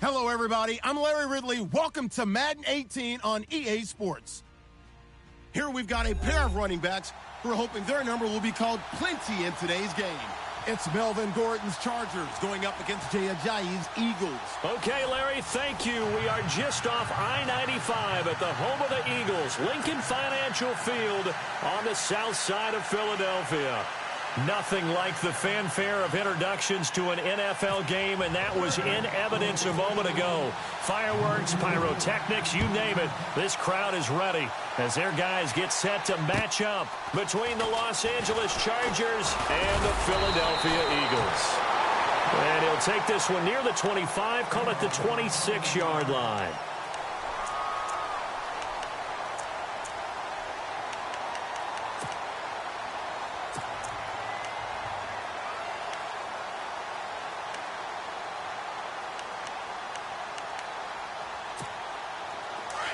Hello, everybody. I'm Larry Ridley. Welcome to Madden 18 on EA Sports. Here we've got a pair of running backs who are hoping their number will be called plenty in today's game. It's Melvin Gordon's Chargers going up against Jay Ajayi's Eagles. Okay, Larry, thank you. We are just off I-95 at the home of the Eagles, Lincoln Financial Field on the south side of Philadelphia. Nothing like the fanfare of introductions to an NFL game, and that was in evidence a moment ago. Fireworks, pyrotechnics, you name it. This crowd is ready as their guys get set to match up between the Los Angeles Chargers and the Philadelphia Eagles. And he'll take this one near the 25, call it the 26-yard line.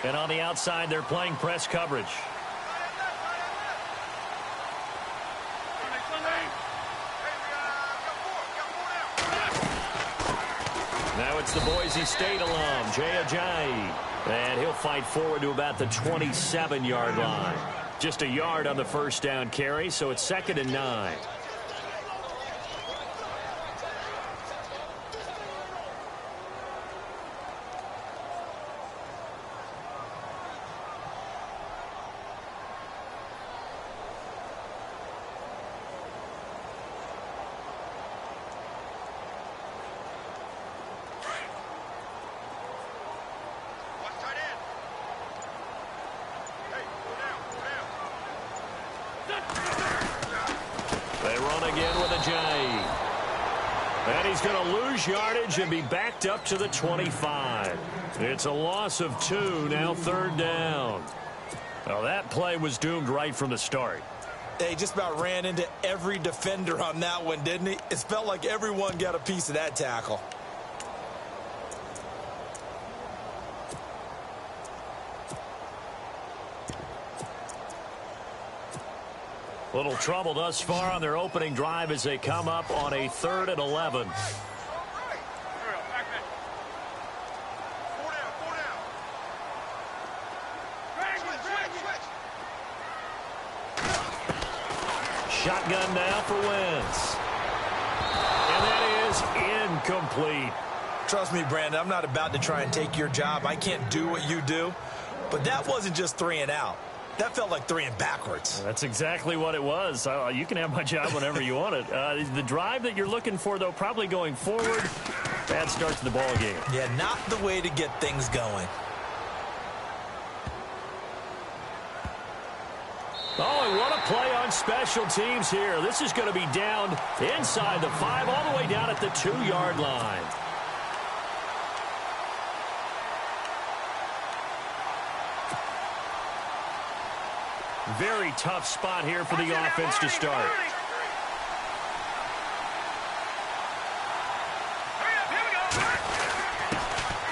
And on the outside, they're playing press coverage. Now it's the Boise State alum, Jay Ajayi. And he'll fight forward to about the 27-yard line. Just a yard on the first down carry, so it's 2nd and 9. They run again with Ajayi. And he's going to lose yardage and be backed up to the 25. It's a loss of 2, now 3rd down. Well, that play was doomed right from the start. He just about ran into every defender on that one, didn't he? It felt like everyone got a piece of that tackle. Little trouble thus far on their opening drive as they come up on a 3rd and 11. Shotgun now for Wentz. And that is incomplete. Trust me, Brandon, I'm not about to try and take your job. I can't do what you do. But that wasn't just 3 and out. That felt like 3 and backwards. That's exactly what it was. You can have my job whenever you want it. The drive that you're looking for, though, probably going forward. Bad start to the ball game. Yeah, not the way to get things going. Oh, and what a play on special teams here. This is going to be down inside the 5, all the way down at the 2-yard line. Very tough spot here for the offense to start.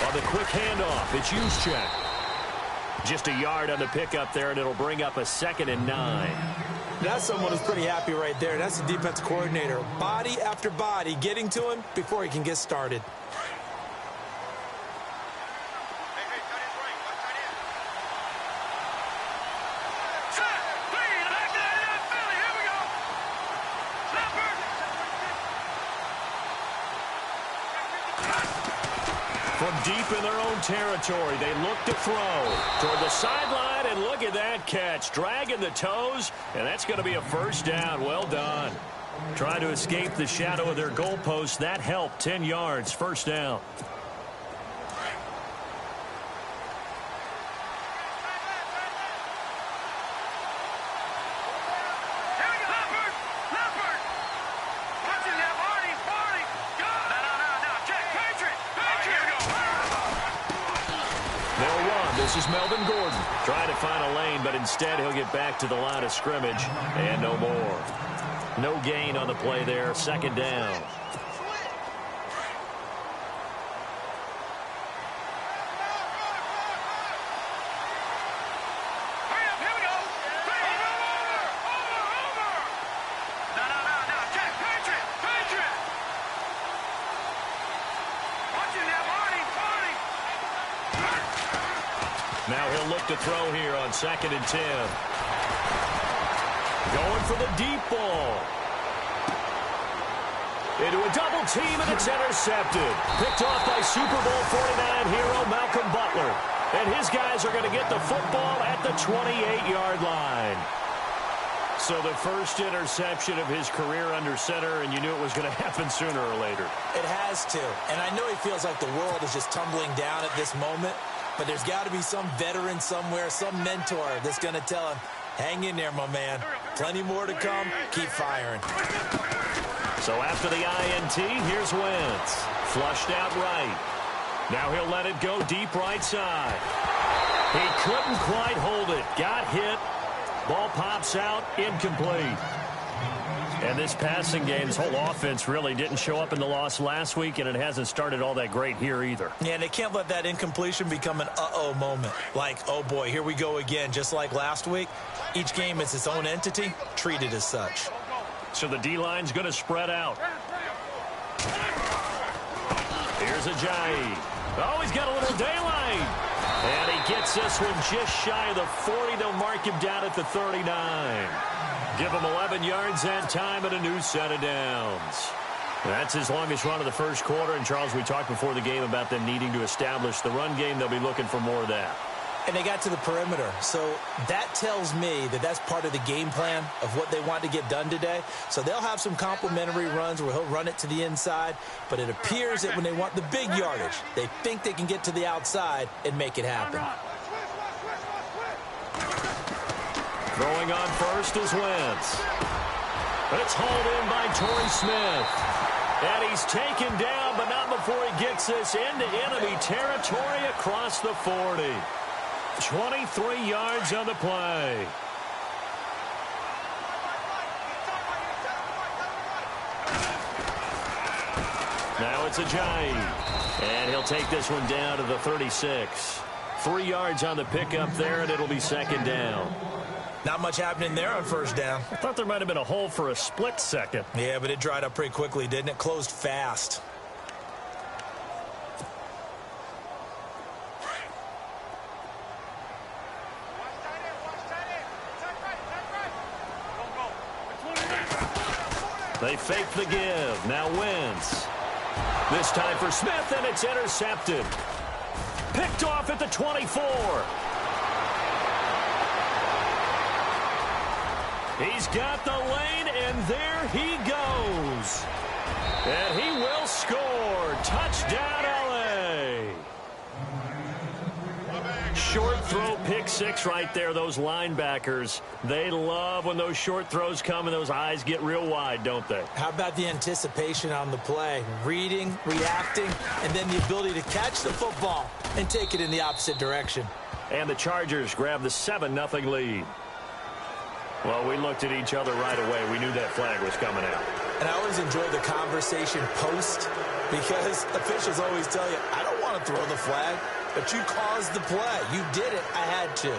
On the quick handoff, it's Juszczyk. Just a yard on the pickup there, and it'll bring up a 2nd and 9. That's someone who's pretty happy right there. That's the defense coordinator. Body after body getting to him before he can get started. From deep in their own territory, they look to throw toward the sideline, and look at that catch. Dragging the toes, and that's going to be a 1st down. Well done. Trying to escape the shadow of their goalpost. That helped. 10 yards, 1st down. This is Melvin Gordon trying to find a lane, but instead he'll get back to the line of scrimmage and no more. No gain on the play there, 2nd down. He'll look to throw here on 2nd and 10. Going for the deep ball. Into a double team, and it's intercepted. Picked off by Super Bowl 49 hero Malcolm Butler. And his guys are going to get the football at the 28-yard line. So the first interception of his career under center, and you knew it was going to happen sooner or later. It has to. And I know he feels like the world is just tumbling down at this moment, but there's got to be some veteran somewhere, some mentor that's going to tell him, hang in there, my man. Plenty more to come. Keep firing. So after the INT, here's Wentz. Flushed out right. Now he'll let it go deep right side. He couldn't quite hold it. Got hit. Ball pops out, incomplete. And this passing game, this whole offense really didn't show up in the loss last week, and it hasn't started all that great here either. Yeah, and they can't let that incompletion become an uh-oh moment. Like, oh boy, here we go again, just like last week. Each game is its own entity, treated as such. So the D-line's going to spread out. Here's Ajayi. Oh, he's got a little daylight. And he gets this one just shy of the 40. They'll mark him down at the 39. Give him 11 yards that time and a new set of downs. That's his longest run of the first quarter. And, Charles, we talked before the game about them needing to establish the run game. They'll be looking for more of that. And they got to the perimeter. So that tells me that that's part of the game plan of what they want to get done today. So they'll have some complimentary runs where he'll run it to the inside. But it appears that when they want the big yardage, they think they can get to the outside and make it happen. Throwing on first is Wentz. It's hauled in by Torrey Smith. And he's taken down, but not before he gets this into enemy territory across the 40. 23 yards on the play. Now it's Ajayi. And he'll take this one down to the 36. 3 yards on the pickup there, and it'll be 2nd down. Not much happening there on first down. I thought there might have been a hole for a split second. Yeah, but it dried up pretty quickly, didn't it? Closed fast. They fake the give. Now Wentz. This time for Smith, and it's intercepted. Picked off at the 24. He's got the lane, and there he goes. And he will score. Touchdown, L.A. Short throw, pick six right there. Those linebackers, they love when those short throws come and those eyes get real wide, don't they? How about the anticipation on the play? Reading, reacting, and then the ability to catch the football and take it in the opposite direction. And the Chargers grab the 7-0 lead. Well, we looked at each other right away. We knew that flag was coming out. And I always enjoy the conversation post because officials always tell you, I don't want to throw the flag, but you caused the play. You did it. I had to.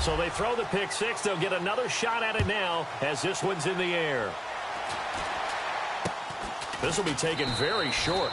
So they throw the pick six. They'll get another shot at it now as this one's in the air. This will be taken very short.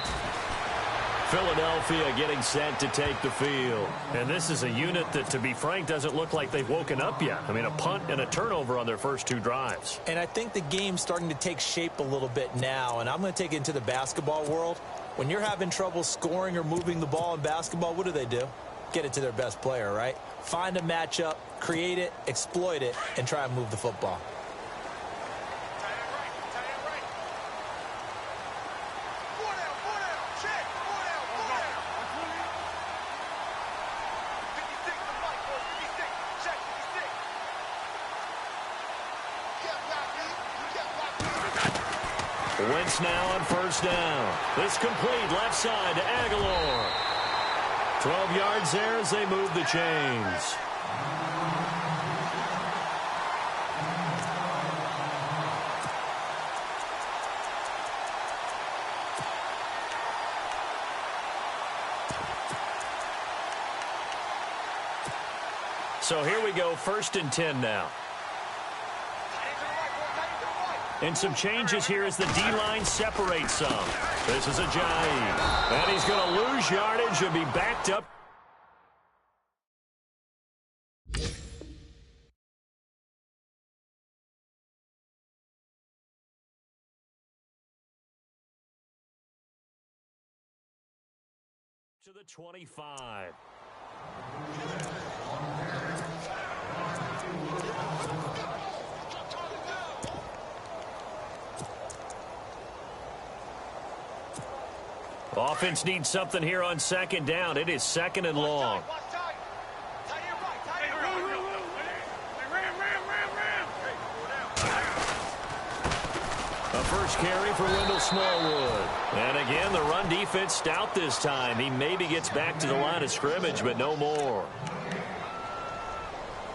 Philadelphia getting set to take the field. And this is a unit that, to be frank, doesn't look like they've woken up yet. I mean, a punt and a turnover on their first two drives. And I think the game's starting to take shape a little bit now. And I'm going to take it into the basketball world. When you're having trouble scoring or moving the ball in basketball, what do? Get it to their best player, right? Find a matchup, create it, exploit it, and try and move the football. Wentz now on first down. It's complete left side to Aguilar. 12 yards there as they move the chains. So here we go, 1st and 10 now. And some changes here as the D-line separates some. This is Ajayi. And he's going to lose yardage and be backed up. To the 25. Offense needs something here on 2nd down. It is 2nd and long. A first carry for Wendell Smallwood. And again, the run defense stout this time. He maybe gets back to the line of scrimmage, but no more.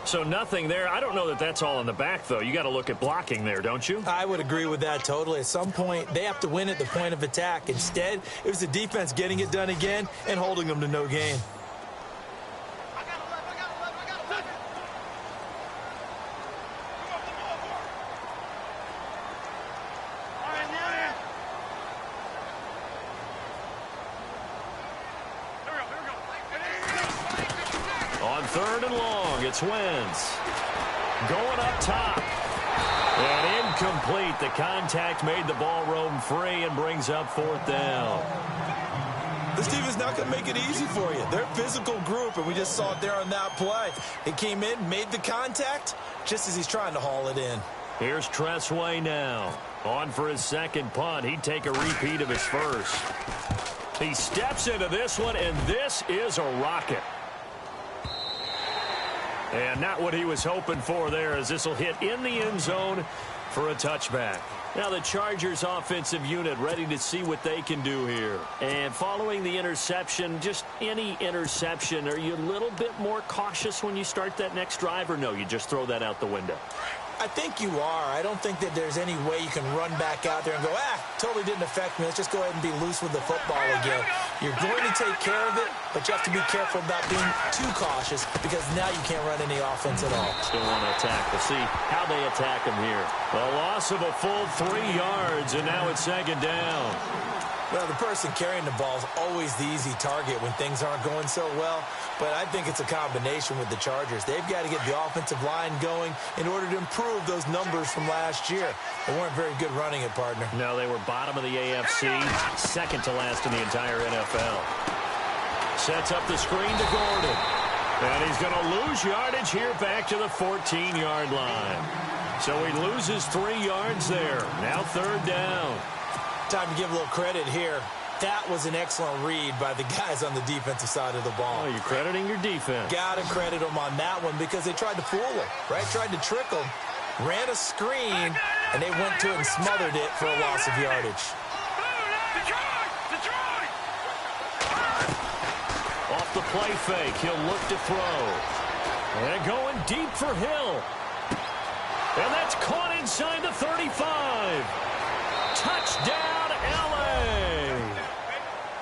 So nothing there. I don't know that that's all in the back, though. You got to look at blocking there, don't you? I would agree with that totally. At some point, they have to win at the point of attack. Instead, it was the defense getting it done again and holding them to no gain. On 3rd and long, it's Wentz. Going up top. And incomplete. The contact made the ball roam free and brings up 4th down. This team is not going to make it easy for you. They're a physical group, and we just saw it there on that play. It came in, made the contact, just as he's trying to haul it in. Here's Tressway now. On for his 2nd punt. He'd take a repeat of his first. He steps into this one, and this is a rocket. And not what he was hoping for there, as this will hit in the end zone for a touchback. Now the Chargers offensive unit ready to see what they can do here. And following the interception, just any interception, are you a little bit more cautious when you start that next drive, or no, you just throw that out the window? I think you are. I don't think that there's any way you can run back out there and go, totally didn't affect me. Let's just go ahead and be loose with the football again. You're going to take care of it, but you have to be careful about being too cautious, because now you can't run any offense at all. Still want to attack. We'll see how they attack him here. A loss of a full 3 yards, and now it's 2nd down. Well, the person carrying the ball is always the easy target when things aren't going so well, but I think it's a combination with the Chargers. They've got to get the offensive line going in order to improve those numbers from last year. They weren't very good running it, partner. No, they were bottom of the AFC, 2nd to last in the entire NFL. Sets up the screen to Gordon. And he's going to lose yardage here back to the 14-yard line. So he loses 3 yards there. Now 3rd down. Time to give a little credit here. That was an excellent read by the guys on the defensive side of the ball. Oh, you're crediting your defense. Got to credit them on that one, because they tried to fool him, right? Tried to trick him, ran a screen, and they went to it and smothered it for a loss of yardage. Off the play fake, he'll look to throw. And going deep for Hill. And that's caught inside the 35. Touchdown, L.A.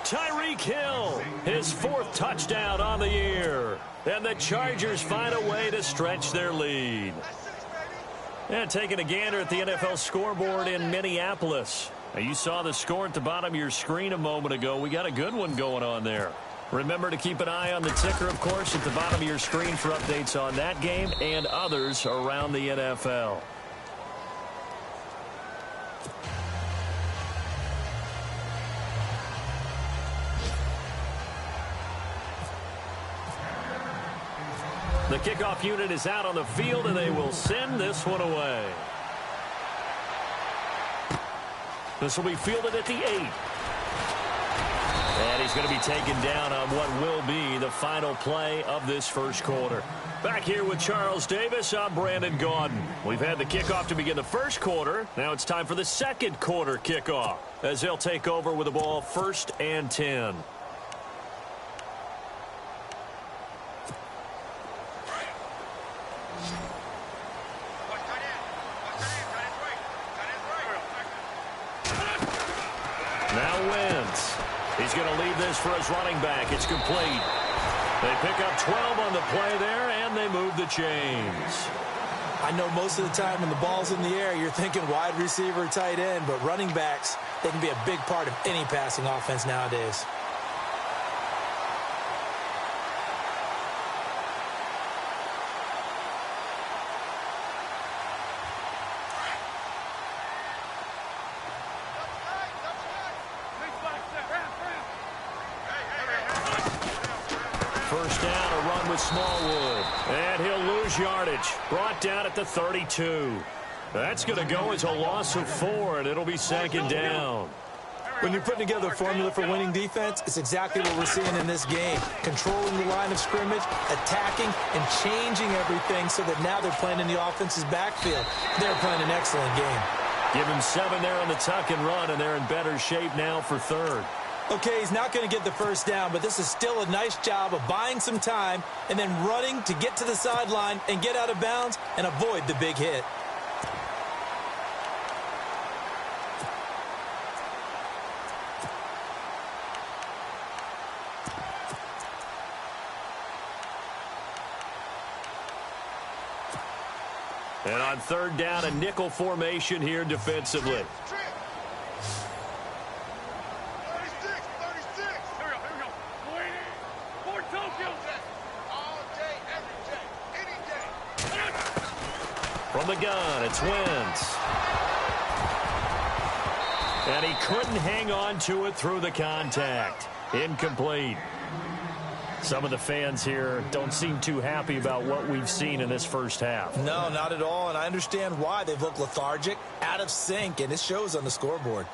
Tyreek Hill, his 4th touchdown on the year. And the Chargers find a way to stretch their lead. And taking a gander at the NFL scoreboard in Minneapolis. Now, you saw the score at the bottom of your screen a moment ago. We got a good one going on there. Remember to keep an eye on the ticker, of course, at the bottom of your screen for updates on that game and others around the NFL. The kickoff unit is out on the field, and they will send this one away. This will be fielded at the 8. And he's going to be taken down on what will be the final play of this first quarter. Back here with Charles Davis, I'm Brandon Gaudin. We've had the kickoff to begin the first quarter. Now it's time for the second quarter kickoff, as they'll take over with the ball 1st and 10. Now Wentz. He's going to leave this for his running back. It's complete. They pick up 12 on the play there, and and they move the chains. I know most of the time when the ball's in the air, you're thinking wide receiver, tight end, but running backs, they can be a big part of any passing offense nowadays. First down, a run with Smallwood. And he'll lose yardage. Brought down at the 32. That's going to go as a loss of 4, and it'll be second down. When you're putting together a formula for winning defense, it's exactly what we're seeing in this game. Controlling the line of scrimmage, attacking, and changing everything so that now they're playing in the offense's backfield. They're playing an excellent game. Give him 7 there on the tuck and run, and they're in better shape now for third. Okay, he's not going to get the first down, but this is still a nice job of buying some time and then running to get to the sideline and get out of bounds and avoid the big hit. And on third down, a nickel formation here defensively. From the gun, it's Wentz. And he couldn't hang on to it through the contact. Incomplete. Some of the fans here don't seem too happy about what we've seen in this first half. No, not at all, and I understand why. They've looked lethargic, out of sync, and it shows on the scoreboard.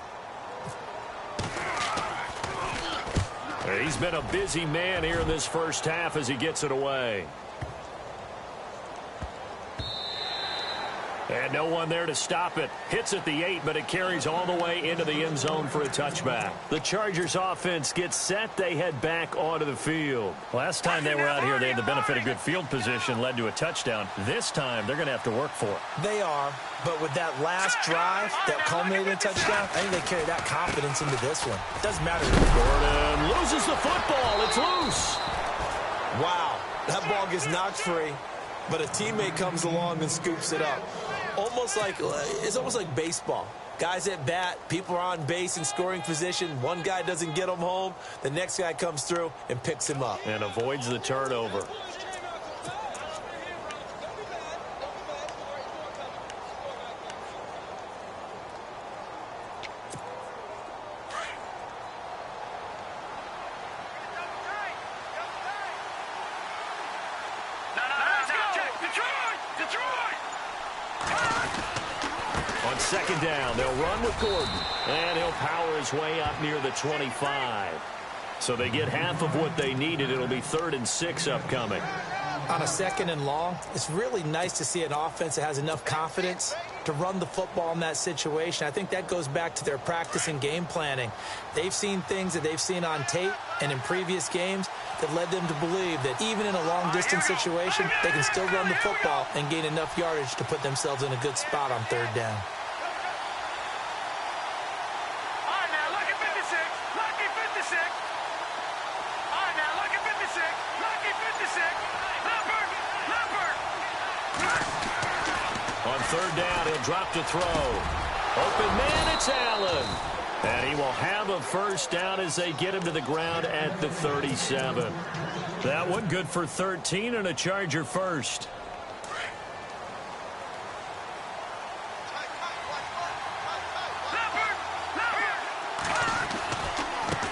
He's been a busy man here in this first half as he gets it away. And no one there to stop it. Hits at the 8, but it carries all the way into the end zone for a touchback. The Chargers offense gets set. They head back onto the field. Last time they were out here, they had the benefit of good field position, led to a touchdown. This time, they're going to have to work for it. They are, but with that last drive that culminated in a touchdown, I think they carry that confidence into this one. Doesn't matter. Gordon loses the football. It's loose. Wow, that ball gets knocked free, but a teammate comes along and scoops it up. It's almost like baseball. Guys at bat, people are on base in scoring position. One guy doesn't get him home. The next guy comes through and picks him up. And avoids the turnover. On second down, they'll run with Gordon. And he'll power his way up near the 25. So they get half of what they needed. It'll be 3rd and 6 upcoming. On a 2nd and long, it's really nice to see an offense that has enough confidence to run the football in that situation. I think that goes back to their practice and game planning. They've seen things that they've seen on tape and in previous games that led them to believe that even in a long-distance situation, they can still run the football and gain enough yardage to put themselves in a good spot on 3rd down. On 3rd down, he'll drop to throw. Open man, it's Allen. And he will have a first down as they get him to the ground at the 37. That one good for 13 and a Charger first.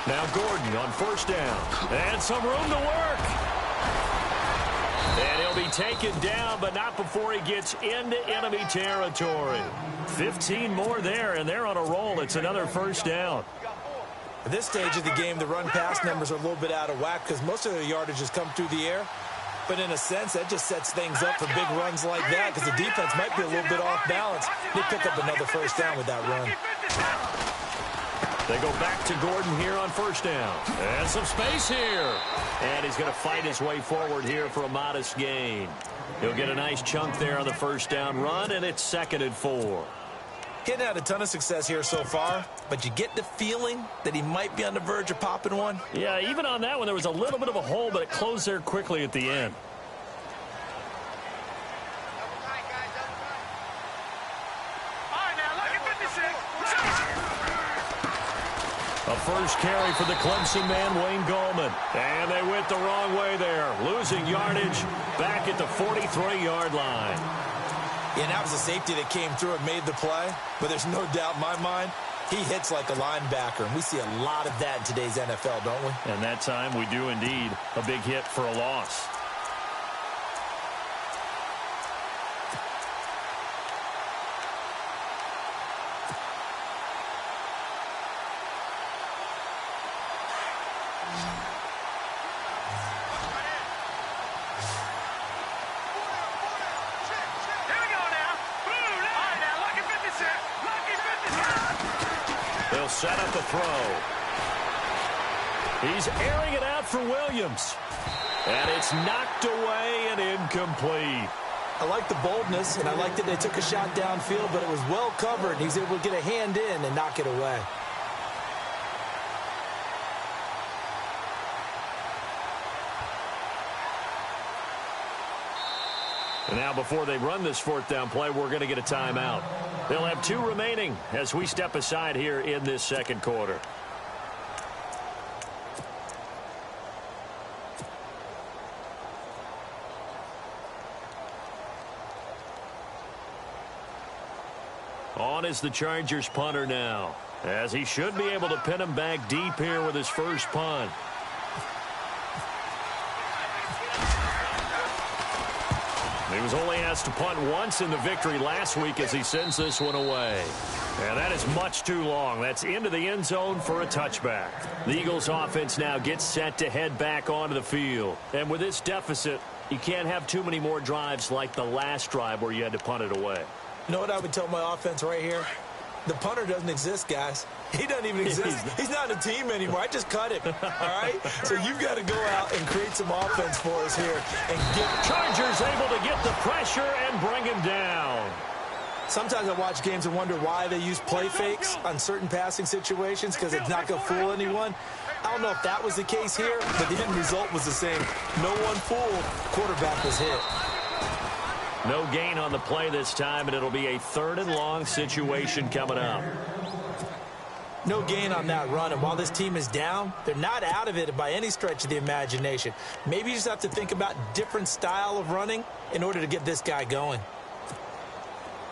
Now Gordon on 1st down. And some room to work. And he'll be taken down, but not before he gets into enemy territory. 15 more there, and they're on a roll. It's another first down. At this stage of the game, the run-pass numbers are a little bit out of whack because most of their yardage has come through the air. But in a sense, that just sets things up for big runs like that because the defense might be a little bit off balance. They pick up another first down with that run. They go back to Gordon here on 1st down. And some space here. And he's going to fight his way forward here for a modest gain. He'll get a nice chunk there on the 1st down run, and it's 2nd and 4. He hadn't had a ton of success here so far, but you get the feeling that he might be on the verge of popping one. Yeah, even on that one, there was a little bit of a hole, but it closed there quickly at the end. A first carry for the Clemson man, Wayne Gallman. And they went the wrong way there, losing yardage back at the 43-yard line. Yeah, and that was a safety that came through and made the play. But there's no doubt in my mind, he hits like a linebacker. And we see a lot of that in today's NFL, don't we? And that time we do indeed. A big hit for a loss. Set up the throw. He's airing it out for Williams. And it's knocked away and incomplete. I like the boldness, and I like that they took a shot downfield, but it was well covered. He's able to get a hand in and knock it away. And now before they run this fourth down play, we're going to get a timeout. They'll have 2 remaining as we step aside here in this second quarter. On is the Chargers punter now, as he should be able to pin him back deep here with his first punt. He was only asked to punt once in the victory last week as he sends this one away. And that is much too long. That's into the end zone for a touchback. The Eagles offense now gets set to head back onto the field. And with this deficit, you can't have too many more drives like the last drive where you had to punt it away. You know what I would tell my offense right here? The punter doesn't exist, guys. He doesn't even exist. He's not a team anymore. I just cut him. All right? So you've got to go out and create some offense for us here. And get Chargers able to get the pressure and bring him down. Sometimes I watch games and wonder why they use play fakes on certain passing situations because it's not going to fool anyone. I don't know if that was the case here, but the end result was the same. No one fooled. Quarterback was hit. No gain on the play this time, and it'll be a 3rd and long situation coming up. No gain on that run, and while this team is down, they're not out of it by any stretch of the imagination. Maybe you just have to think about different style of running in order to get this guy going.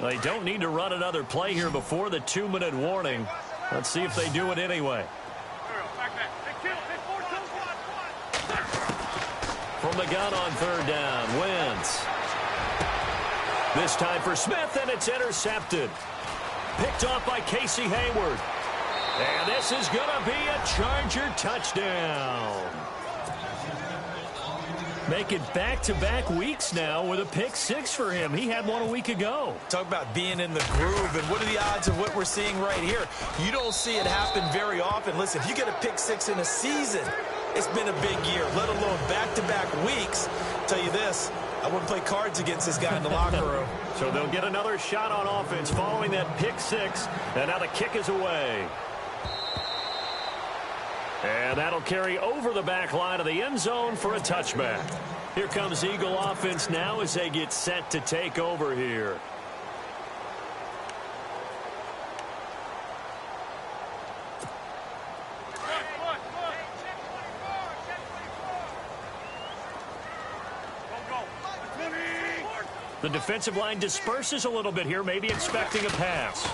They don't need to run another play here before the 2-minute warning. Let's see if they do it anyway. From the gun on 3rd down, Wentz. This time for Smith, and it's intercepted. Picked off by Casey Hayward. And this is going to be a Charger touchdown. Make it back-to-back weeks now with a pick 6 for him. He had one a week ago. Talk about being in the groove, and what are the odds of what we're seeing right here? You don't see it happen very often. Listen, if you get a pick 6 in a season, it's been a big year, let alone back-to-back weeks. I'll tell you this, I wouldn't play cards against this guy in the locker room. So they'll get another shot on offense following that pick 6, and now the kick is away. And that'll carry over the back line of the end zone for a touchback. Here comes Eagle offense now as they get set to take over here. The defensive line disperses a little bit here, maybe expecting a pass.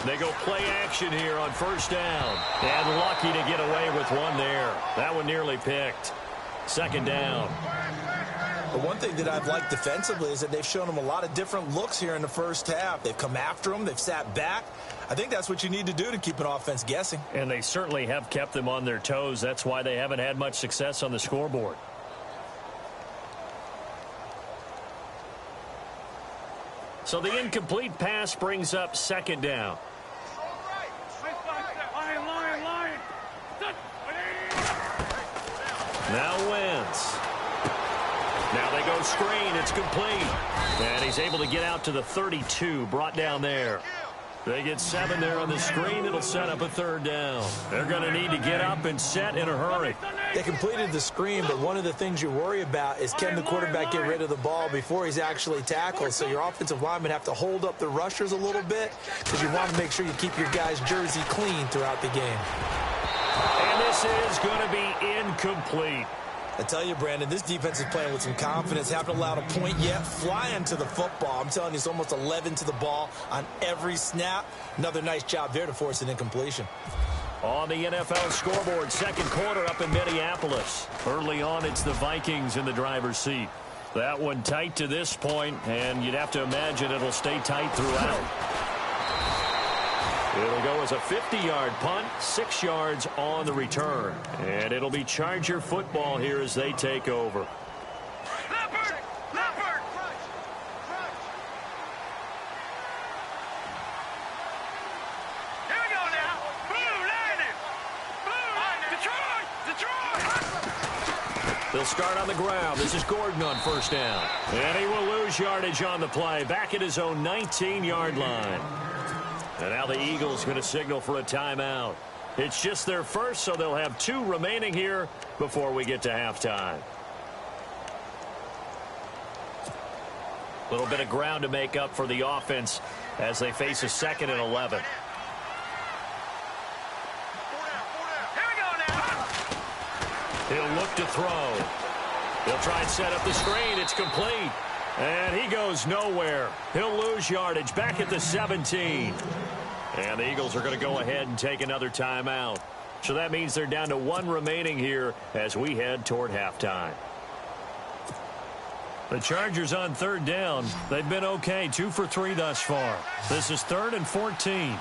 They go play action here on 1st down. And lucky to get away with one there. That one nearly picked. 2nd down. The one thing that I've liked defensively is that they've shown them a lot of different looks here in the first half. They've come after them. They've sat back. I think that's what you need to do to keep an offense guessing. And they certainly have kept them on their toes. That's why they haven't had much success on the scoreboard. So the incomplete pass brings up 2nd down. Now Wentz. Now they go screen. It's complete. And he's able to get out to the 32, brought down there. They get 7 there on the screen. It'll set up a 3rd down. They're going to need to get up and set in a hurry. They completed the screen, but one of the things you worry about is can the quarterback get rid of the ball before he's actually tackled? So your offensive linemen have to hold up the rushers a little bit because you want to make sure you keep your guy's jersey clean throughout the game. And this is going to be incomplete. I tell you, Brandon, this defense is playing with some confidence. Haven't allowed a point yet. Flying to the football. I'm telling you, it's almost 11 to the ball on every snap. Another nice job there to force an incompletion. On the NFL scoreboard, 2nd quarter up in Minneapolis. Early on, it's the Vikings in the driver's seat. That one tight to this point, and you'd have to imagine it'll stay tight throughout. It'll go as a 50-yard punt, 6 yards on the return. And it'll be Charger football here as they take over. Leopard! Leopard! Here we go now. Blue landed. Blue. Detroit! They'll start on the ground. This is Gordon on 1st down. And he will lose yardage on the play. Back at his own 19-yard line. And now the Eagles going to signal for a timeout. It's just their first, so they'll have 2 remaining here before we get to halftime. A little bit of ground to make up for the offense as they face a 2nd and 11. Here we go now. He'll look to throw. He'll try and set up the screen. It's complete. And he goes nowhere. He'll lose yardage back at the 17. And the Eagles are going to go ahead and take another timeout. So that means they're down to 1 remaining here as we head toward halftime. The Chargers on 3rd down. They've been okay, 2 for 3 thus far. This is 3rd and 14.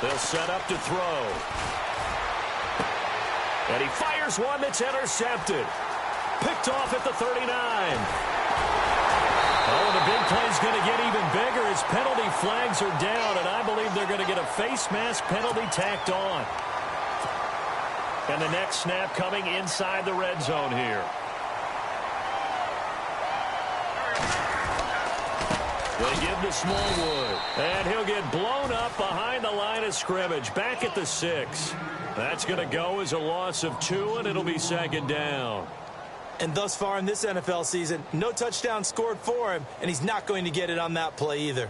They'll set up to throw. And he fires one that's intercepted. Picked off at the 39. Oh, the big play's going to get even bigger as penalty flags are down, and I believe they're going to get a face mask penalty tacked on. And the next snap coming inside the red zone here. They give to Smallwood, and he'll get blown up behind the line of scrimmage, back at the 6. That's going to go as a loss of 2, and it'll be 2nd down. And thus far in this NFL season, no touchdown scored for him, and he's not going to get it on that play either.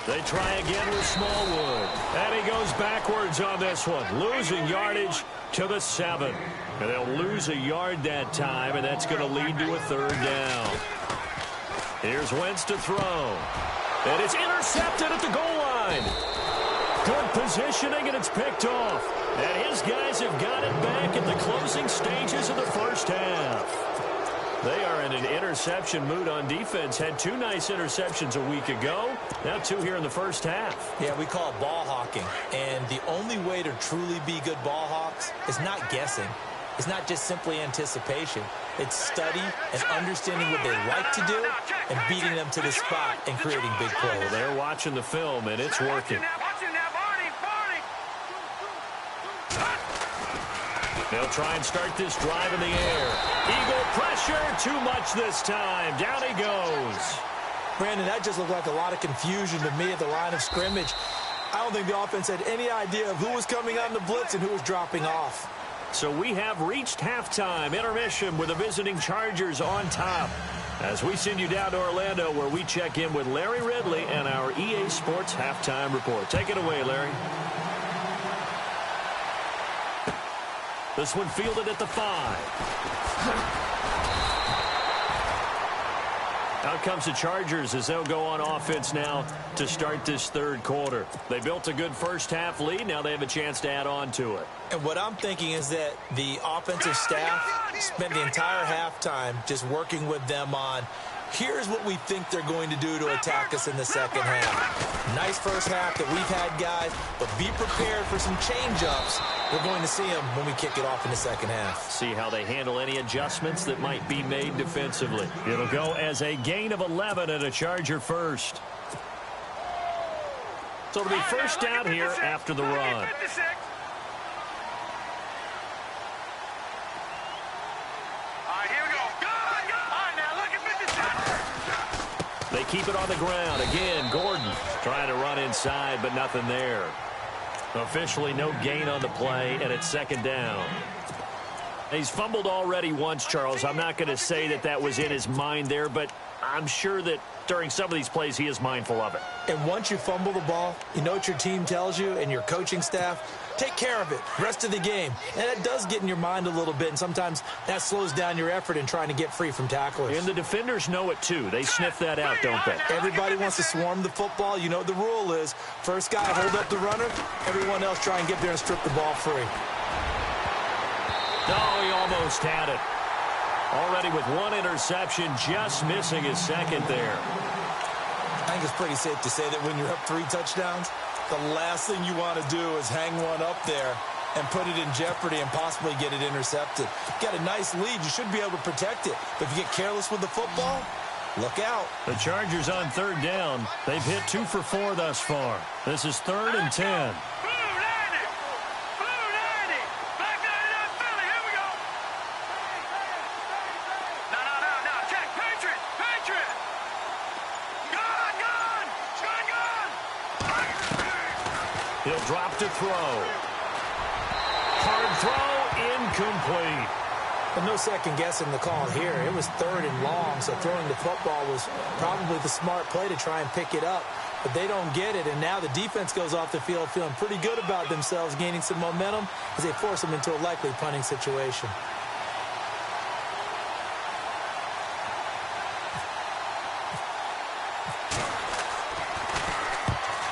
They try again with Smallwood. And he goes backwards on this one, losing yardage to the 7. And they'll lose a yard that time, and that's going to lead to a 3rd down. Here's Wentz to throw. And it's intercepted at the goal line. Good positioning, and it's picked off. And his guys have got it back at the closing stages of the first half. They are in an interception mood on defense. Had 2 nice interceptions a week ago. Now 2 here in the first half. Yeah, we call it ball hawking. And the only way to truly be good ball hawks is not guessing. It's not just simply anticipation. It's study and understanding what they like to do and beating them to the spot and creating big plays. Well, they're watching the film, and it's working. They'll try and start this drive in the air. Eagle pressure, too much this time. Down he goes. Brandon, that just looked like a lot of confusion to me at the line of scrimmage. I don't think the offense had any idea of who was coming on the blitz and who was dropping off. So we have reached halftime. Intermission with the visiting Chargers on top. As we send you down to Orlando, where we check in with Larry Ridley and our EA Sports Halftime Report. Take it away, Larry. This one fielded at the 5. Out comes the Chargers as they'll go on offense now to start this third quarter. They built a good first-half lead. Now they have a chance to add on to it. And what I'm thinking is that the offensive staff spent the entire halftime just working with them on, here's what we think they're going to do to attack us in the second half. Nice first half that we've had, guys, but be prepared for some change-ups. We're going to see them when we kick it off in the second half. See how they handle any adjustments that might be made defensively. It'll go as a gain of 11 and a Charger first. So it'll be first down here after the run. They keep it on the ground. Again, Gordon trying to run inside, but nothing there. Officially no gain on the play, and it's second down. He's fumbled already once, Charles. I'm not going to say that that was in his mind there, but I'm sure that during some of these plays he is mindful of it. And once you fumble the ball, you know what your team tells you and your coaching staff? Take care of it rest of the game. And it does get in your mind a little bit, and sometimes that slows down your effort in trying to get free from tacklers. And the defenders know it too. They sniff that out, don't they? Everybody wants to swarm the football. You know what the rule is. First guy, hold up the runner. Everyone else try and get there and strip the ball free. Oh, he almost had it. Already with one interception, just missing his second there. I think it's pretty safe to say that when you're up 3 touchdowns, the last thing you want to do is hang one up there and put it in jeopardy and possibly get it intercepted. You got a nice lead. You should be able to protect it. But if you get careless with the football, look out. The Chargers on third down. They've hit 2 for 4 thus far. This is 3rd and 10. He'll drop to throw. Hard throw, incomplete. But no second guessing the call here. It was 3rd and long, so throwing the football was probably the smart play to try and pick it up. But they don't get it, and now the defense goes off the field feeling pretty good about themselves, gaining some momentum as they force them into a likely punting situation.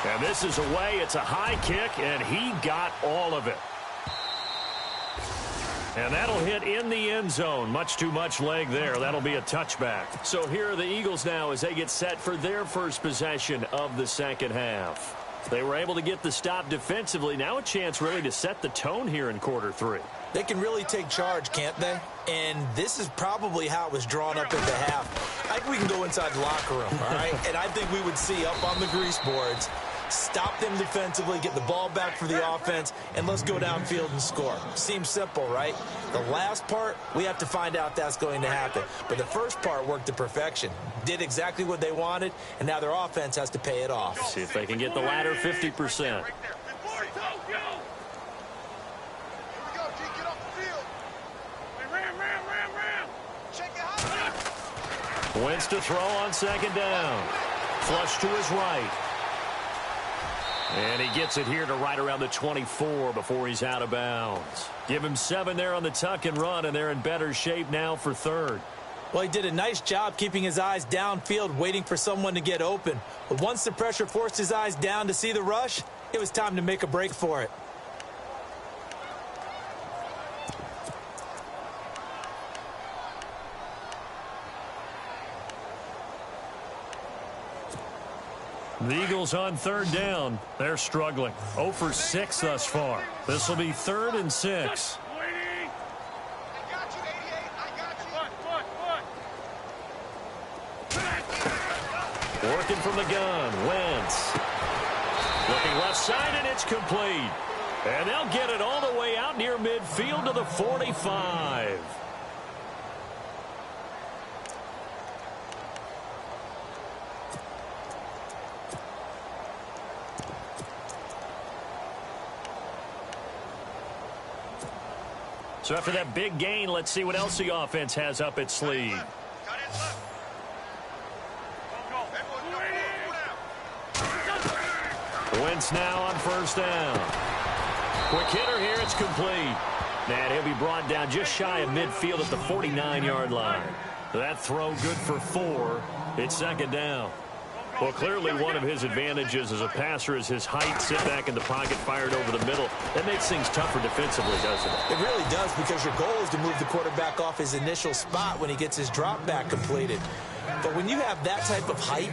And this is away. It's a high kick, and he got all of it. And that'll hit in the end zone. Much too much leg there. That'll be a touchback. So here are the Eagles now as they get set for their first possession of the second half. They were able to get the stop defensively. Now a chance really to set the tone here in quarter 3. They can really take charge, can't they? And this is probably how it was drawn up at the half. I think we can go inside the locker room, all right? And I think we would see up on the grease boards, stop them defensively, get the ball back for the offense, and let's go downfield and score. Seems simple, right? The last part, we have to find out if that's going to happen. But the first part worked to perfection. Did exactly what they wanted, and now their offense has to pay it off. See if they can get the latter 50%. Wentz to throw on second down. Flush to his right. And he gets it here to right around the 24 before he's out of bounds. Give him 7 there on the tuck and run, and they're in better shape now for 3rd. Well, he did a nice job keeping his eyes downfield, waiting for someone to get open. But once the pressure forced his eyes down to see the rush, it was time to make a break for it. The Eagles on 3rd down. They're struggling. 0 for 6 thus far. This will be 3rd and 6. Working from the gun, Wentz. Looking left side, and it's complete. And they'll get it all the way out near midfield to the 45. So after that big gain, let's see what else the offense has up its sleeve. Wentz now on 1st down. Quick hitter here, it's complete. And he'll be brought down just shy of midfield at the 49-yard line. That throw good for 4. It's second down. Well, clearly one of his advantages as a passer is his height. Sit back in the pocket, fired over the middle. That makes things tougher defensively, doesn't it? It really does, because your goal is to move the quarterback off his initial spot when he gets his drop back completed. But when you have that type of height,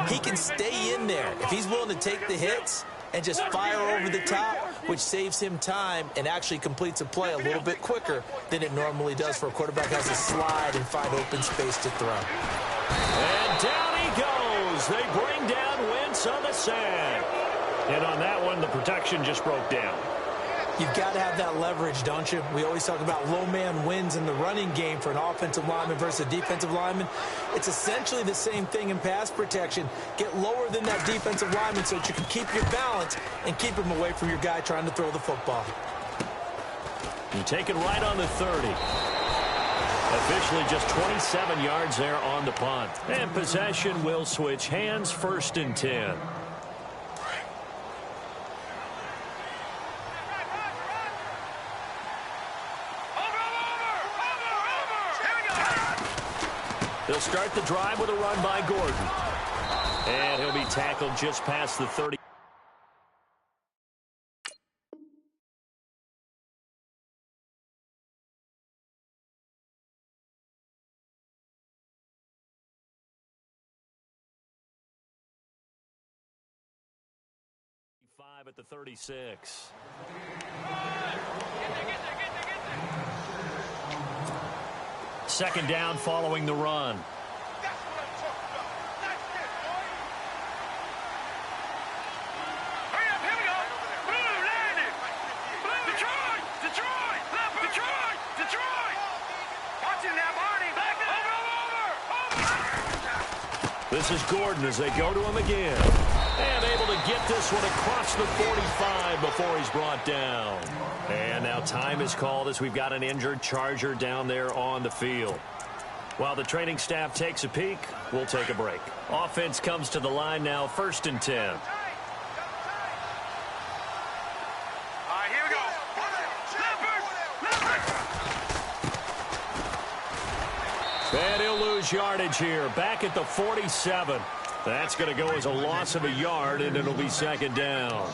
he can stay in there. If he's willing to take the hits and just fire over the top, which saves him time and actually completes a play a little bit quicker than it normally does for a quarterback who has to slide and find open space to throw. And down he goes. They bring down Wentz on the sack. And on that one, the protection just broke down. You've got to have that leverage, don't you? We always talk about low man wins in the running game for an offensive lineman versus a defensive lineman. It's essentially the same thing in pass protection. Get lower than that defensive lineman so that you can keep your balance and keep him away from your guy trying to throw the football. You take it right on the 30. Officially just 27 yards there on the punt. And possession will switch hands, 1st and 10. They'll start the drive with a run by Gordon. And he'll be tackled just past the 30. At the 36. Second down following the run. Hurry up, here we go. Blue, landed. Blue, Detroit. Watch him now, Barney. Back over. This is Gordon as they go to him again. And able to get this one across the 45 before he's brought down. And now time is called as we've got an injured Charger down there on the field. While the training staff takes a peek, we'll take a break. Offense comes to the line now, 1st and 10. All right, here we go. Leopard. And he'll lose yardage here. Back at the 47. That's going to go as a loss of a yard, and it'll be second down.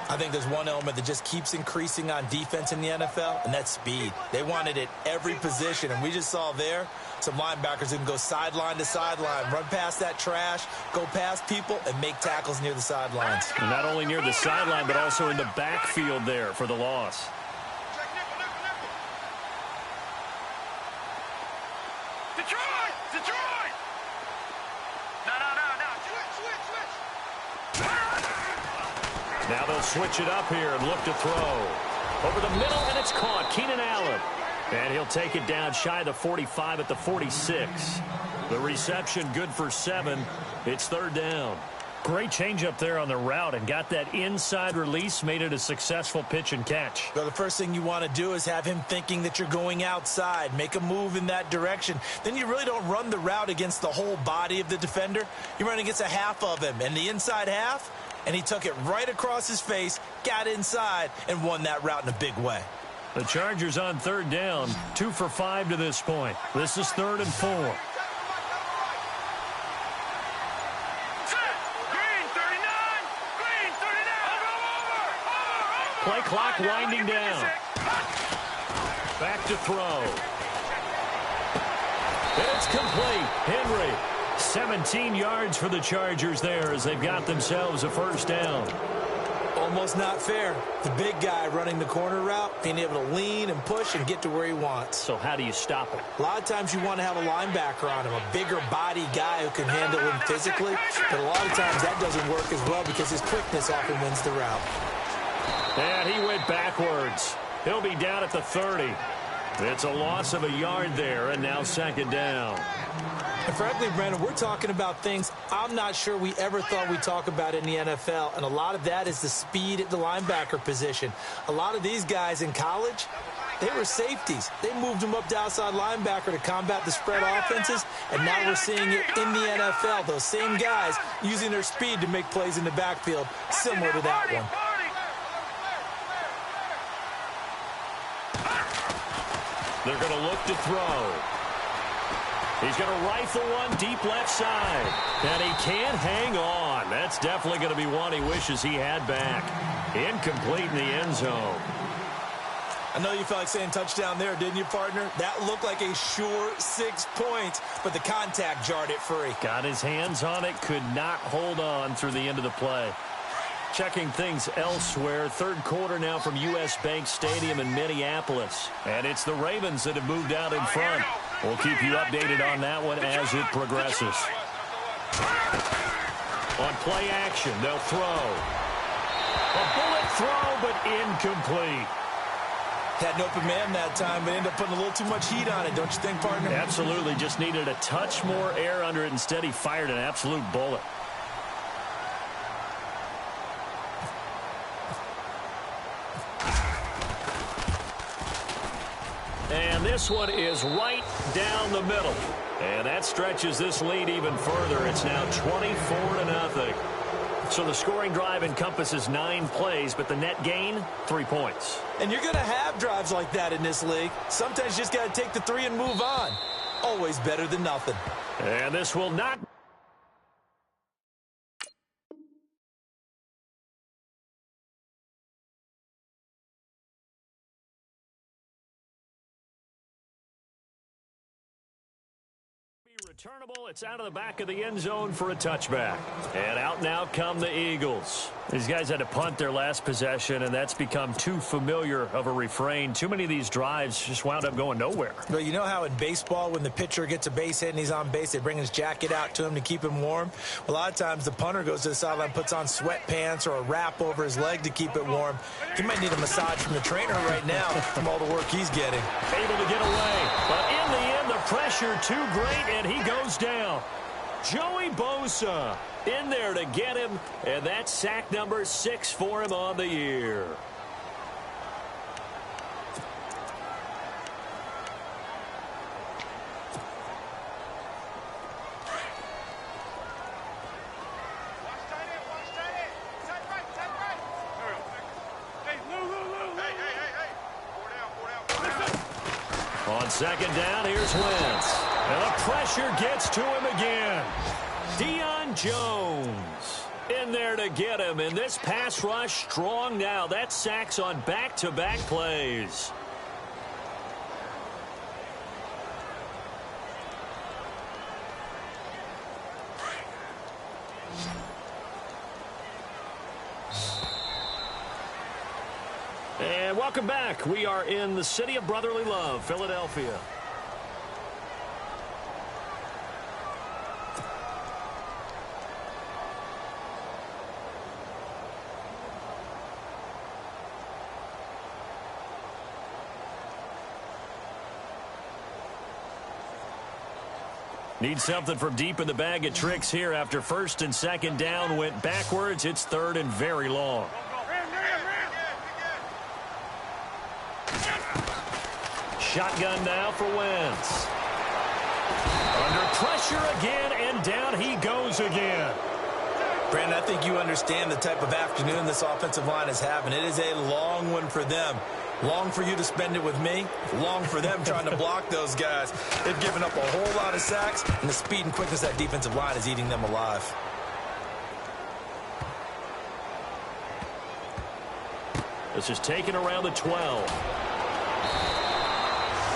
I think there's one element that just keeps increasing on defense in the NFL, and that's speed. They want it at every position, and we just saw there some linebackers who can go sideline to sideline, run past that trash, go past people, and make tackles near the sidelines. And not only near the sideline, but also in the backfield there for the loss. Detroit. Now they'll switch it up here and look to throw. Over the middle, and it's caught. Keenan Allen. And he'll take it down shy of the 45 at the 46. The reception good for 7. It's 3rd down. Great change up there on the route and got that inside release, made it a successful pitch and catch. Well, the first thing you want to do is have him thinking that you're going outside, make a move in that direction. Then you really don't run the route against the whole body of the defender. You run against a half of him, and the inside half, and he took it right across his face, got inside, and won that route in a big way. The Chargers on 3rd down, 2 for 5 to this point. This is 3rd and 4. Play clock winding down. Back to throw. And it's complete. Henry, 17 yards for the Chargers there as they've got themselves a 1st down. Almost not fair. The big guy running the corner route, being able to lean and push and get to where he wants. So how do you stop it? A lot of times you want to have a linebacker on him, a bigger body guy who can handle him physically. But a lot of times that doesn't work as well because his quickness often wins the route. And he went backwards. He'll be down at the 30. It's a loss of a yard there, and now 2nd down. And frankly, Brandon, we're talking about things I'm not sure we ever thought we'd talk about in the NFL, and a lot of that is the speed at the linebacker position. A lot of these guys in college, they were safeties. They moved them up to outside linebacker to combat the spread offenses, and now we're seeing it in the NFL. Those same guys using their speed to make plays in the backfield, similar to that one. They're going to look to throw. He's going to rifle one deep left side. And he can't hang on. That's definitely going to be one he wishes he had back. Incomplete in the end zone. I know you felt like saying touchdown there, didn't you, partner? That looked like a sure 6 points, but the contact jarred it free. Got his hands on it, could not hold on through the end of the play. Checking things elsewhere, third quarter now from U.S. Bank Stadium in Minneapolis. And it's the Ravens that have moved out in front. We'll keep you updated on that one as it progresses. On play action, they'll throw. A bullet throw, but incomplete. Had an open man that time, but ended up putting a little too much heat on it, don't you think, partner? Absolutely. Just needed a touch more air under it. Instead, he fired an absolute bullet. And this one is right down the middle. And that stretches this lead even further. It's now 24-0. So the scoring drive encompasses 9 plays, but the net gain, 3 points. And you're going to have drives like that in this league. Sometimes you just got to take the 3 and move on. Always better than nothing. And this will not returnable. It's out of the back of the end zone for a touchback. And out now come the Eagles. These guys had to punt their last possession, and that's become too familiar of a refrain. Too many of these drives just wound up going nowhere. Well, you know how in baseball, when the pitcher gets a base hit and he's on base, they bring his jacket out to him to keep him warm? A lot of times the punter goes to the sideline, puts on sweatpants or a wrap over his leg to keep it warm. He might need a massage from the trainer right now from all the work he's getting. Able to get away, but in the end, the pressure too great, and he goes down. Joey Bosa in there to get him, and that's sack number 6 for him on the year. On second down, here's Wentz. And the pressure gets to him again. Deion Jones in there to get him. And this pass rush strong now. That's sacks on back-to-back plays. And welcome back. We are in the city of brotherly love, Philadelphia. Need something from deep in the bag of tricks here after first and second down went backwards. It's third and very long. Shotgun now for Wentz. Under pressure again, and down he goes again. Brandon, I think you understand the type of afternoon this offensive line is having. It is a long one for them. Long for you to spend it with me. Long for them trying to block those guys. They've given up a whole lot of sacks, and the speed and quickness of that defensive line is eating them alive. This is taken around the 12.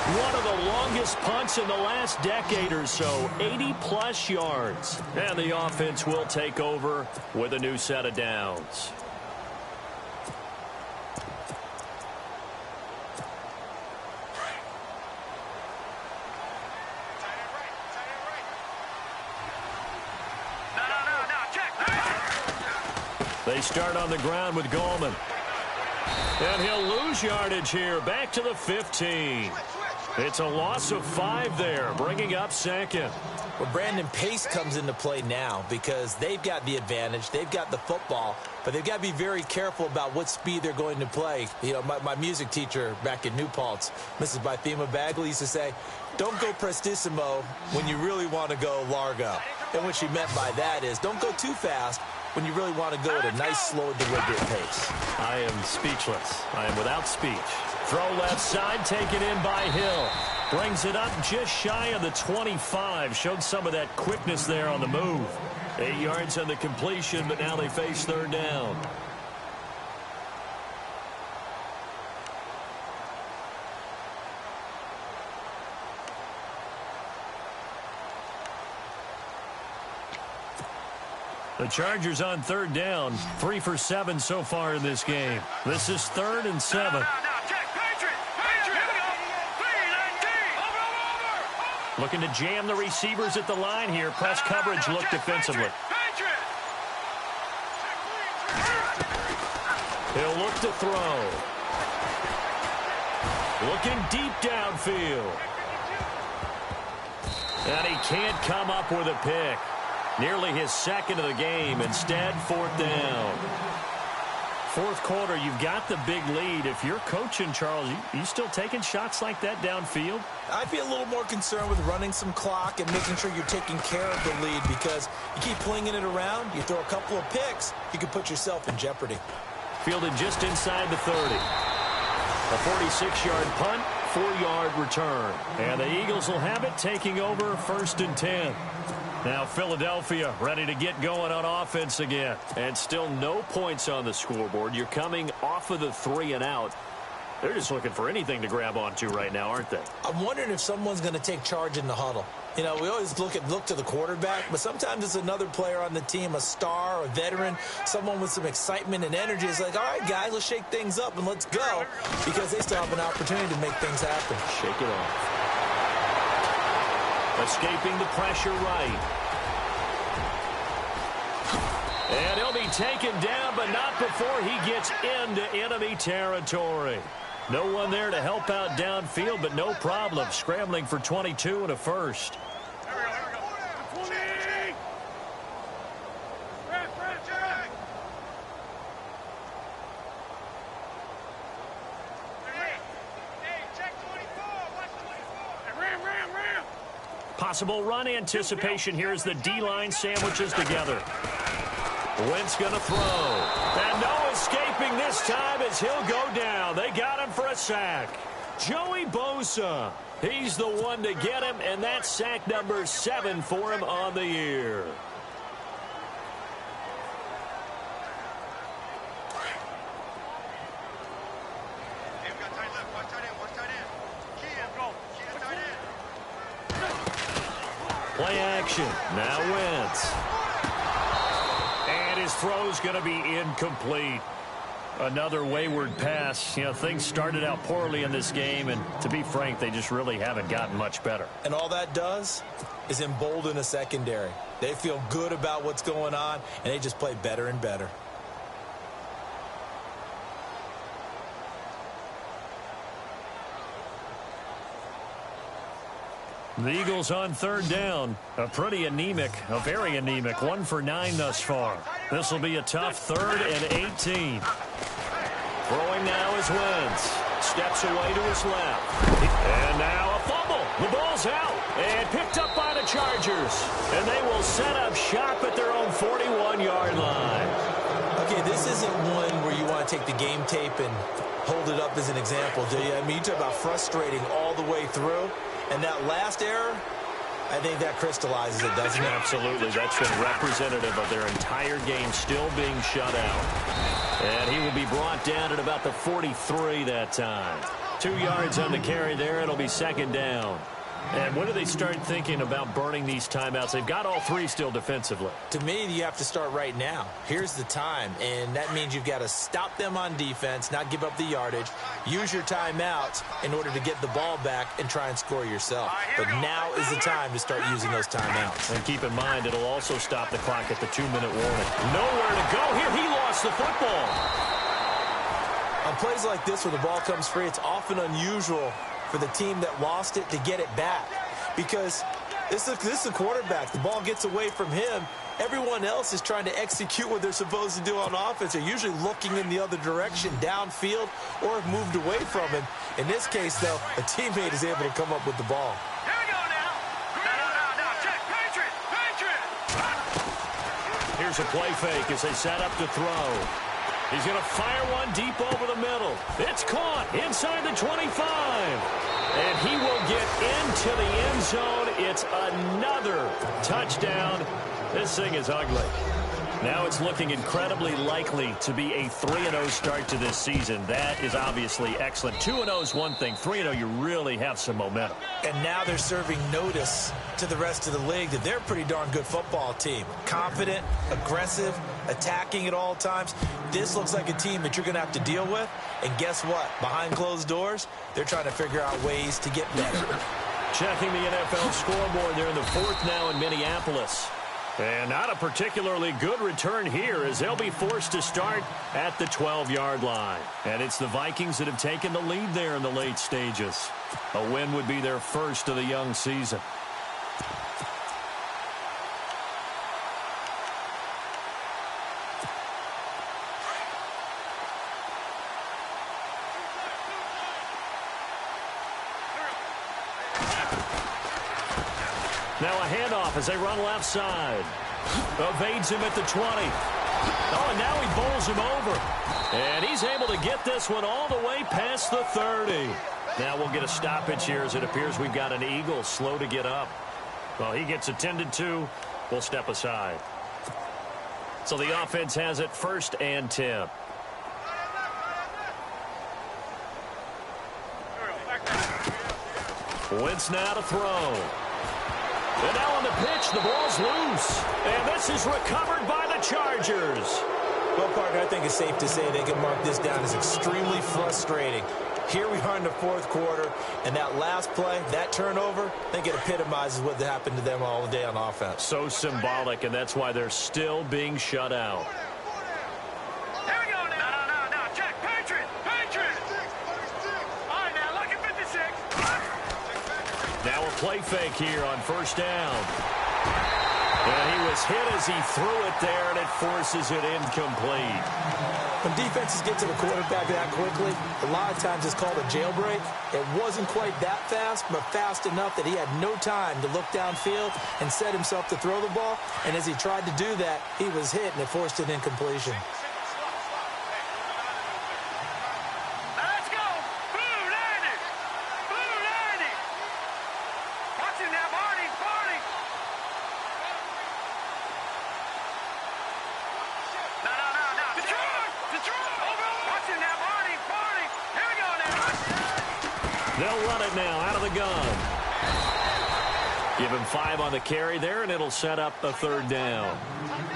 One of the longest punts in the last decade or so, 80-plus yards. And the offense will take over with a new set of downs. They start on the ground with Gallman. And he'll lose yardage here, back to the 15. It's a loss of 5 there, bringing up second. Well, Brandon, pace comes into play now because they've got the advantage. They've got the football, but they've got to be very careful about what speed they're going to play. You know, my music teacher back in New Paltz, Mrs. Bythema Bagley, used to say, don't go prestissimo when you really want to go largo. And what she meant by that is don't go too fast when you really want to go at a nice, slow, deliberate pace. I am speechless. I am without speech. Throw left side, taken in by Hill. Brings it up just shy of the 25. Showed some of that quickness there on the move. 8 yards on the completion, but now they face third down. The Chargers on third down, 3 for 7 so far in this game. This is 3rd and 7. Looking to jam the receivers at the line here. Press coverage look defensively. He'll look to throw. Looking deep downfield. And he can't come up with a pick. Nearly his second of the game. Instead, 4th down. 4th quarter, you've got the big lead. If you're coaching, Charles, you still taking shots like that downfield? I'd be a little more concerned with running some clock and making sure you're taking care of the lead, because you keep flinging it around, you throw a couple of picks, you could put yourself in jeopardy. Fielded just inside the 30. A 46-yard punt, 4-yard return. And the Eagles will have it, taking over 1st and 10. Now Philadelphia ready to get going on offense again. And still no points on the scoreboard. You're coming off of the 3 and out. They're just looking for anything to grab onto right now, aren't they? I'm wondering if someone's going to take charge in the huddle. You know, we always look to the quarterback, but sometimes it's another player on the team, a star, a veteran, someone with some excitement and energy. It's like, all right, guys, let's shake things up and let's go, because they still have an opportunity to make things happen. Shake it off. Escaping the pressure right. And he'll be taken down, but not before he gets into enemy territory. No one there to help out downfield, but no problem. Scrambling for 22 and a first. Possible run anticipation here as the D-line sandwiches together. Wentz going to throw. And no escaping this time as he'll go down. They got him for a sack. Joey Bosa. He's the one to get him, and that's sack number 7 for him on the year. Play action. Now Wentz. And his throw's going to be incomplete. Another wayward pass. You know, things started out poorly in this game, and to be frank, they just really haven't gotten much better. And all that does is embolden a secondary. They feel good about what's going on, and they just play better and better. The Eagles on third down. A pretty anemic, a very anemic 1 for 9 thus far. This will be a tough 3rd and 18. Throwing now is Wentz. Steps away to his left. And now a fumble. The ball's out and picked up by the Chargers. And they will set up shop at their own 41-yard line. Okay, this isn't one where you want to take the game tape and hold it up as an example, do you? I mean, you talk about frustrating all the way through. And that last error, I think that crystallizes it, doesn't it? Absolutely. That's been representative of their entire game still being shut out. And he will be brought down at about the 43 that time. 2 yards on the carry there. It'll be 2nd down. And when do they start thinking about burning these timeouts? They've got all 3 still defensively. To me, you have to start right now. Here's the time, and that means you've got to stop them on defense, not give up the yardage, use your timeouts in order to get the ball back and try and score yourself. But now is the time to start using those timeouts. And keep in mind, it'll also stop the clock at the 2-minute warning. Nowhere to go here. He lost the football. On plays like this where the ball comes free, it's often unusual for the team that lost it to get it back, because this is a quarterback. The ball gets away from him. Everyone else is trying to execute what they're supposed to do on offense. They're usually looking in the other direction, downfield, or have moved away from him. In this case, though, a teammate is able to come up with the ball. Here we go now. Now, check. Patriot. Here's a play fake as they set up to throw. He's going to fire one deep over the middle. It's caught inside the 25. And he will get into the end zone. It's another touchdown. This thing is ugly. Now it's looking incredibly likely to be a 3-0 start to this season. That is obviously excellent. 2-0 is one thing. 3-0, you really have some momentum. And now they're serving notice to the rest of the league that they're a pretty darn good football team. Confident, aggressive, attacking at all times. This looks like a team that you're going to have to deal with. And guess what? Behind closed doors, they're trying to figure out ways to get better. Checking the NFL scoreboard. They're in the fourth now in Minneapolis. And not a particularly good return here as they'll be forced to start at the 12-yard line. And it's the Vikings that have taken the lead there in the late stages. A win would be their first of the young season. Now a handoff as they run left side. Evades him at the 20. Oh, and now he bowls him over. And he's able to get this one all the way past the 30. Now we'll get a stoppage here as it appears we've got an Eagle slow to get up. Well, he gets attended to. We'll step aside. So the offense has it 1st and 10. Wentz now to throw. And now on the pitch, the ball's loose. And this is recovered by the Chargers. Well, partner, I think it's safe to say they can mark this down as extremely frustrating. Here we are in the fourth quarter, and that last play, that turnover, I think it epitomizes what happened to them all day on offense. So symbolic, and that's why they're still being shut out. Here we go now. No. Check. Patriots. All right, now, look at 56. Now a play fake here on 1st down. And he was hit as he threw it there, and it forces it incomplete. When defenses get to the quarterback that quickly, a lot of times it's called a jailbreak. It wasn't quite that fast, but fast enough that he had no time to look downfield and set himself to throw the ball. And as he tried to do that, he was hit, and it forced an incompletion. Let's go. Blue 90. Watch him now, Barney. No. Detroit. Watch him now, Barney. Here we go now. They'll run it now out of the gun. Give him 5 on the carry there, and it'll set up a 3rd down.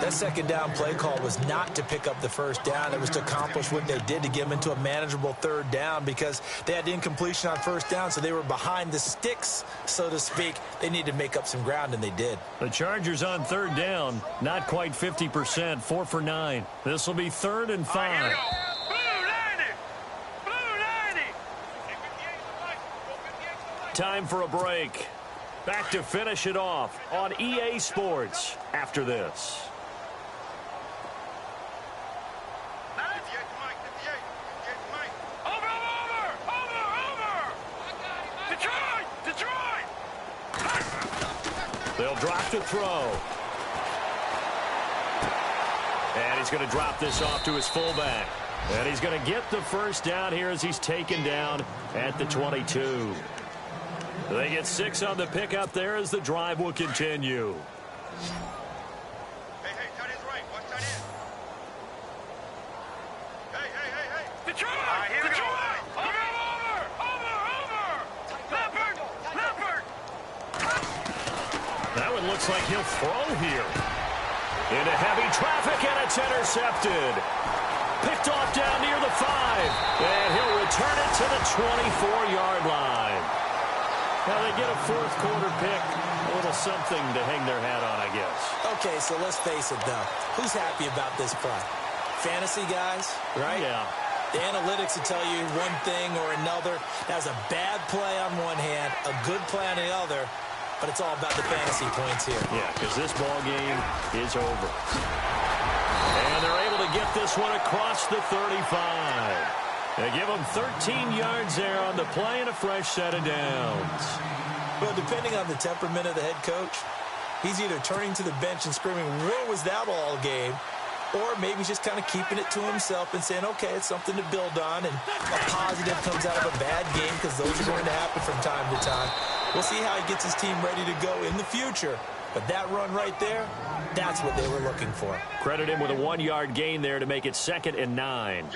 That 2nd down play call was not to pick up the 1st down. It was to accomplish what they did, to get them into a manageable 3rd down, because they had incompletion on 1st down, so they were behind the sticks, so to speak. They needed to make up some ground, and they did. The Chargers on 3rd down, not quite 50%, 4 for 9. This will be 3rd and 5. Here we go. Blue 90. Time for a break. Back to finish it off on EA Sports after this. Over. Detroit. They'll drop to throw. And he's going to drop this off to his fullback. And he's going to get the 1st down here as he's taken down at the 22. They get 6 on the pickup there as the drive will continue. Hey, tight end's right. Watch tight end. Hey. Detroit. Here we go. Over. Leopard. That one looks like he'll throw here. Into heavy traffic, and it's intercepted. Picked off down near the 5. And he'll return it to the 24-yard line. Now they get a 4th quarter pick. A little something to hang their hat on, I guess. Okay, so let's face it, though. Who's happy about this play? Fantasy guys, right? Yeah. The analytics will tell you one thing or another. That was a bad play on one hand, a good play on the other, but it's all about the fantasy points here. Yeah, because this ball game is over. And they're able to get this one across the 35. They give them 13 yards there on the play and a fresh set of downs. Well, depending on the temperament of the head coach, he's either turning to the bench and screaming, "Where was that all game?" or maybe he's just kind of keeping it to himself and saying, okay, it's something to build on, and a positive comes out of a bad game, because those are going to happen from time to time. We'll see how he gets his team ready to go in the future. But that run right there, that's what they were looking for. Credit him with a 1-yard gain there to make it 2nd and 9.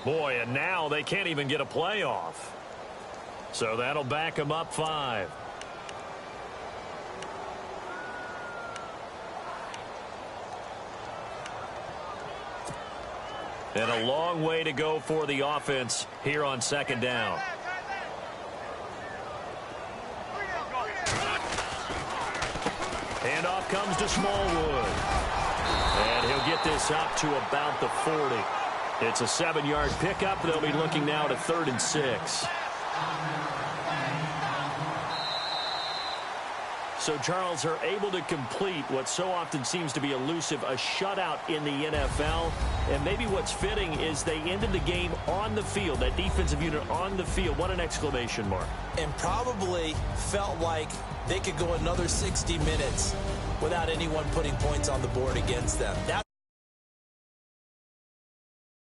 Boy, and now they can't even get a playoff. So that'll back them up 5. And a long way to go for the offense here on 2nd down. Handoff comes to Smallwood. And he'll get this up to about the 40. It's a 7-yard pickup. They'll be looking now to 3rd and 6. So, Charles, are able to complete what so often seems to be elusive, a shutout in the NFL. And maybe what's fitting is they ended the game on the field, that defensive unit on the field. What an exclamation mark. And probably felt like they could go another 60 minutes without anyone putting points on the board against them.